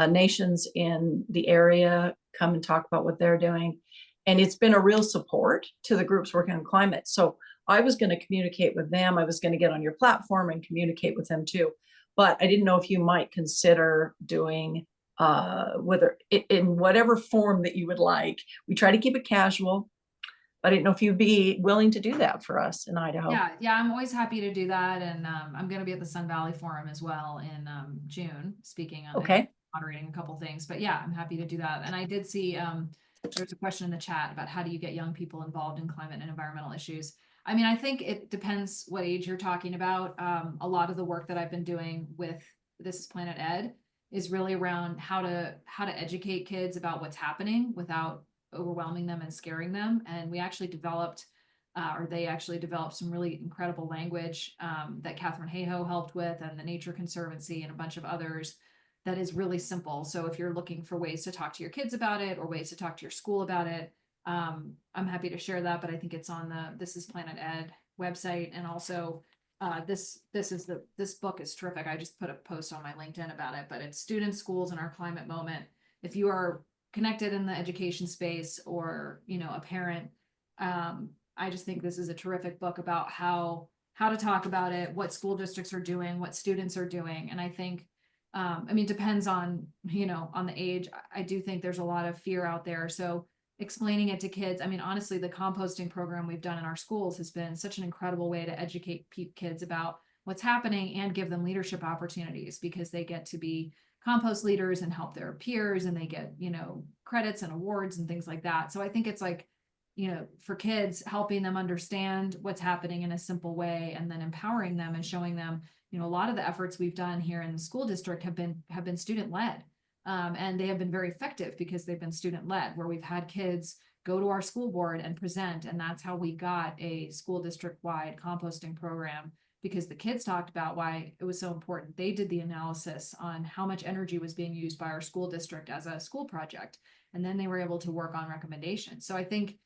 nations in the area come and talk about what they're doing. And it's been a real support to the groups working on climate. So I was going to communicate with them. I was going to get on your platform and communicate with them too. But I didn't know if you might consider doing whether in whatever form that you would like. We try to keep it casual. I didn't know if you'd be willing to do that for us in Idaho. Yeah, I'm always happy to do that. And I'm going to be at the Sun Valley Forum as well in June, speaking on Okay. moderating a couple things. But yeah, I'm happy to do that. And I did see there's a question in the chat about how do you get young people involved in climate and environmental issues. I mean, I think it depends what age you're talking about. A lot of the work that I've been doing with This is Planet Ed is really around how to educate kids about what's happening without overwhelming them and scaring them. And we actually developed, or they actually developed some really incredible language that Catherine Hayhoe helped with, and the Nature Conservancy and a bunch of others, that is really simple. So if you're looking for ways to talk to your kids about it or ways to talk to your school about it, I'm happy to share that, but I think it's on the This is Planet Ed website. And also this book is terrific. I just put a post on my LinkedIn about it, but it's Students, Schools, and Our Climate Moment. If you are connected in the education space or, you know, a parent, I just think this is a terrific book about how to talk about it, what school districts are doing, what students are doing. And I think, I mean, depends on, on the age. I do think there's a lot of fear out there. So explaining it to kids, I mean, honestly, the composting program we've done in our schools has been such an incredible way to educate kids about what's happening and give them leadership opportunities, because they get to be compost leaders and help their peers, and they get, credits and awards and things like that. So I think it's like, for kids, helping them understand what's happening in a simple way, and then empowering them and showing them, a lot of the efforts we've done here in the school district have been student led. And they have been very effective because they've been student led, where we've had kids go to our school board and present. And that's how we got a school district wide composting program, because the kids talked about why it was so important. They did the analysis on how much energy was being used by our school district as a school project. And then they were able to work on recommendations. So I think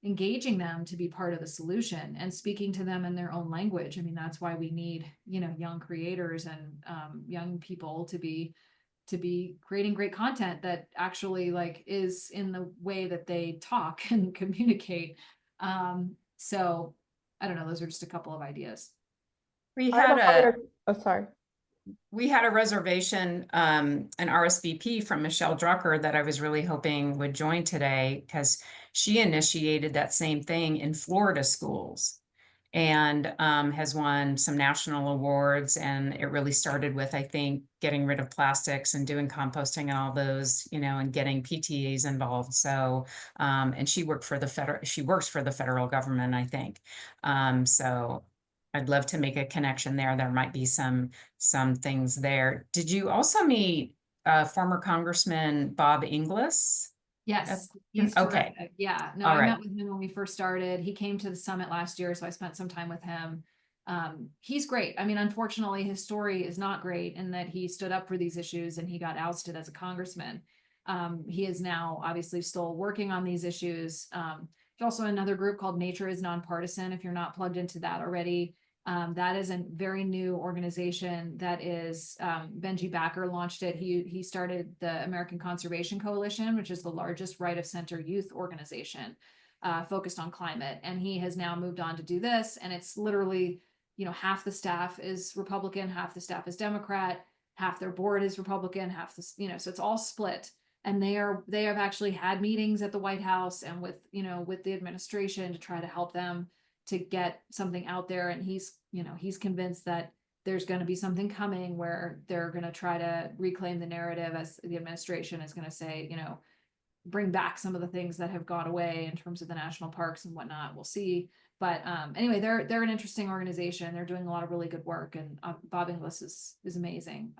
engaging them to be part of the solution and speaking to them in their own language. I mean, that's why we need, young creators and young people to be creating great content that actually like is in the way that they talk and communicate. So I don't know, those are just a couple of ideas. We I have had oh, sorry. we had a reservation, an RSVP from Michelle Drucker that I was really hoping would join today, because she initiated that same thing in Florida schools and has won some national awards. And it really started with, I think, getting rid of plastics and doing composting and all those, and getting PTAs involved. So, and she works for the federal government, I think. So I'd love to make a connection there. There might be some things there. Did you also meet former Congressman Bob Inglis? Yes, he's Okay. terrific. Yeah, no, All I right. met with him when we first started. He came to the summit last year, so I spent some time with him. He's great. I mean, unfortunately, his story is not great in that he stood up for these issues and he got ousted as a congressman. He is now obviously still working on these issues. There's also another group called Nature is Nonpartisan, if you're not plugged into that already. That is a very new organization that is, Benji Backer launched it. He started the American Conservation Coalition, which is the largest right of center youth organization focused on climate. And he has now moved on to do this. And it's literally, half the staff is Republican, half the staff is Democrat, half their board is Republican, half the, so it's all split. And they have actually had meetings at the White House and with the administration to try to help them to get something out there. And he's convinced that there's going to be something coming where they're going to try to reclaim the narrative, as the administration is going to say, bring back some of the things that have gone away in terms of the national parks and whatnot. We'll see. But anyway, they're an interesting organization. They're doing a lot of really good work, and Bob Inglis is amazing.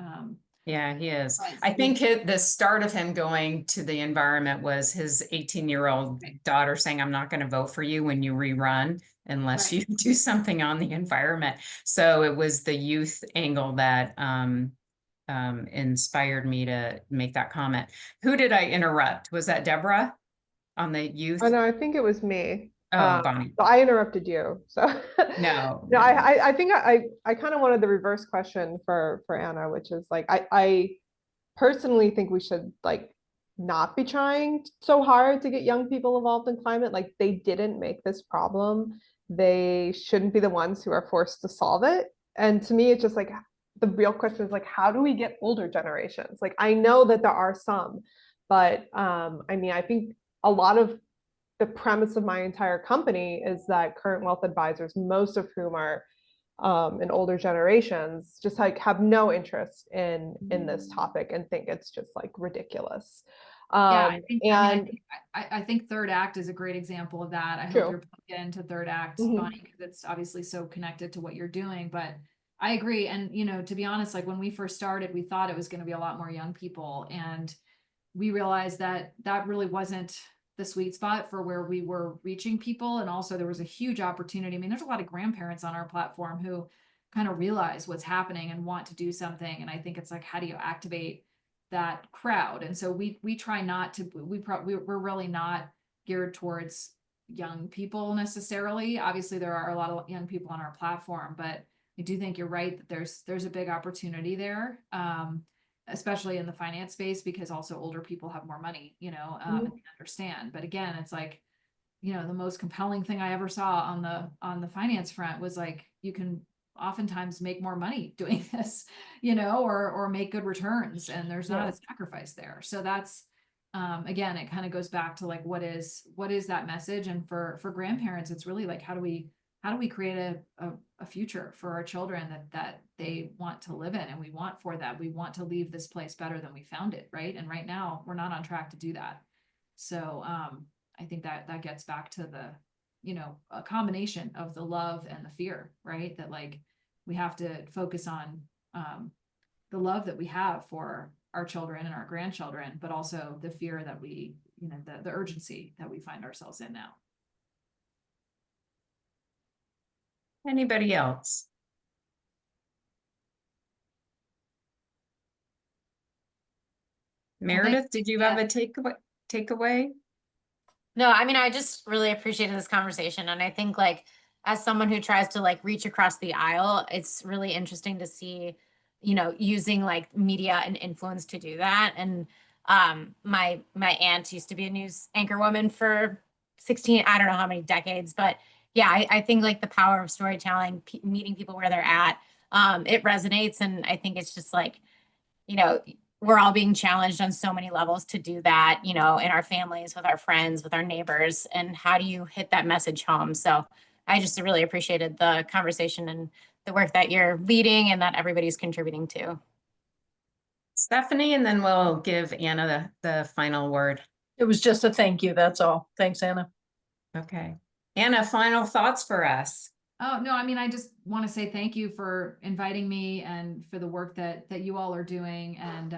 Yeah, he is. I think the start of him going to the environment was his 18-year-old daughter saying, "I'm not going to vote for you when you rerun unless you do something on the environment." So it was the youth angle that inspired me to make that comment. Who did I interrupt? Was that Deborah on the youth? Oh no, I think it was me. Oh, Bonnie. So I interrupted you. So No. no, I think I kind of wanted the reverse question for Anna, which is like I personally think we should like not be trying so hard to get young people involved in climate. Like, they didn't make this problem. They shouldn't be the ones who are forced to solve it. And to me, it's just like the real question is like, how do we get older generations? Like, I know that there are some, but I mean, I think a lot of the premise of my entire company is that current wealth advisors, most of whom are in older generations, just like have no interest in this topic and think it's just like ridiculous. Yeah, I think Third Act is a great example of that. I hope you're plugged into Third Act, Bonnie, because it's obviously so connected to what you're doing. But I agree. And, to be honest, like when we first started, we thought it was going to be a lot more young people. And we realized that that really wasn't the sweet spot for where we were reaching people. And also there was a huge opportunity. I mean, there's a lot of grandparents on our platform who kind of realize what's happening and want to do something. And I think it's like, how do you activate that crowd? And so we try not to, we're really not geared towards young people necessarily. Obviously there are a lot of young people on our platform, but I do think you're right that there's a big opportunity there. Especially in the finance space, because also older people have more money, and they understand. But again, it's like, you know, the most compelling thing I ever saw on the finance front was like, you can oftentimes make more money doing this, you know, or make good returns, and there's not a sacrifice there. So that's, again, it kind of goes back to like, what is that message? And for grandparents, it's really like, how do we create a future for our children that they want to live in, and we want for that. We want to leave this place better than we found it, right? And right now we're not on track to do that. So I think that gets back to the, you know, a combination of the love and the fear, right? That like we have to focus on the love that we have for our children and our grandchildren, but also the fear that we, you know, the urgency that we find ourselves in now. Anybody else? Meredith, did you have a takeaway? No, I mean, I just really appreciated this conversation. And I think like, as someone who tries to like reach across the aisle, it's really interesting to see, you know, using like media and influence to do that. And my aunt used to be a news anchor woman for 16, I don't know how many decades, but yeah, I think like the power of storytelling, meeting people where they're at, it resonates. And I think it's just like, you know, we're all being challenged on so many levels to do that, you know, in our families, with our friends, with our neighbors, and how do you hit that message home? So I just really appreciated the conversation and the work that you're leading and that everybody's contributing to. Stephanie, and then we'll give Anna the final word. It was just a thank you, that's all. Thanks, Anna. Okay. Anna, final thoughts for us. Oh, no, I mean, I just want to say thank you for inviting me and for the work that you all are doing. And,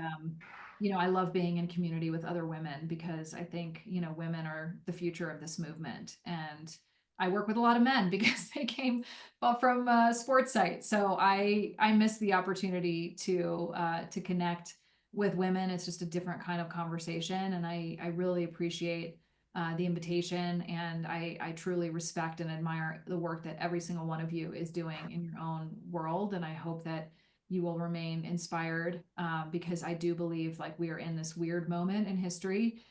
you know, I love being in community with other women because I think, you know, women are the future of this movement. And I work with a lot of men because they came from sports sites. So I miss the opportunity to connect with women. It's just a different kind of conversation. And I really appreciate the invitation, and I truly respect and admire the work that every single one of you is doing in your own world. And I hope that you will remain inspired because I do believe like we are in this weird moment in history.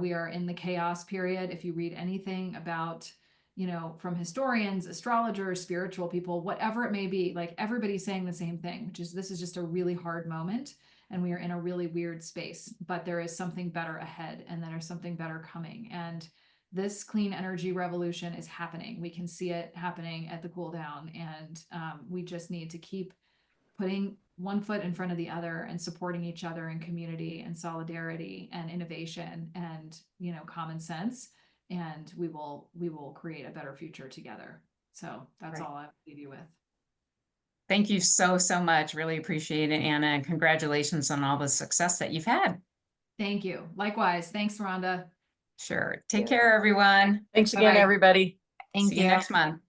We are in the chaos period. If you read anything about, you know, from historians, astrologers, spiritual people, whatever it may be, like everybody's saying the same thing, which is this is just a really hard moment. And we are in a really weird space, but there is something better ahead, and there is something better coming. And this clean energy revolution is happening. We can see it happening at the cool down, and we just need to keep putting one foot in front of the other and supporting each other in community and solidarity and innovation and, you know, common sense. And we will create a better future together. So that's all I leave you with. Thank you so much. Really appreciate it, Anna, and congratulations on all the success that you've had. Thank you. Likewise. Thanks, Rhonda. Sure. Take care, everyone. Thanks again, Bye-bye. everybody. Thank See you next month.